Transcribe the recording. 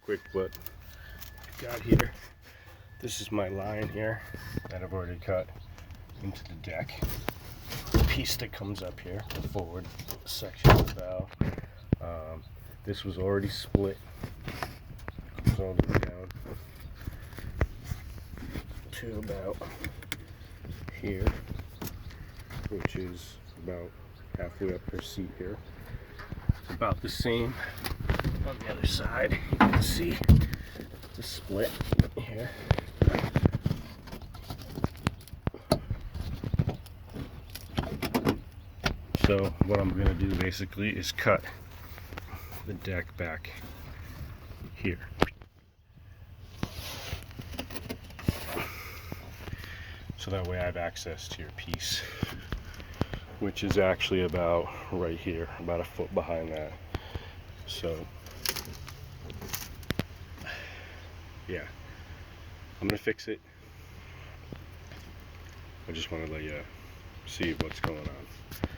quick what I've got here. This is my line here that I've already cut into the deck. The piece that comes up here, the forward section of the bow. This was already split. Goes all the way down to about here, which is about halfway up her seat here. About the same on the other side. You can see the split here. So what I'm going to do basically is cut the deck back here. So that way I have access to your piece, which is actually about right here, about a foot behind that. So yeah, I'm gonna fix it. I just want to let you see what's going on.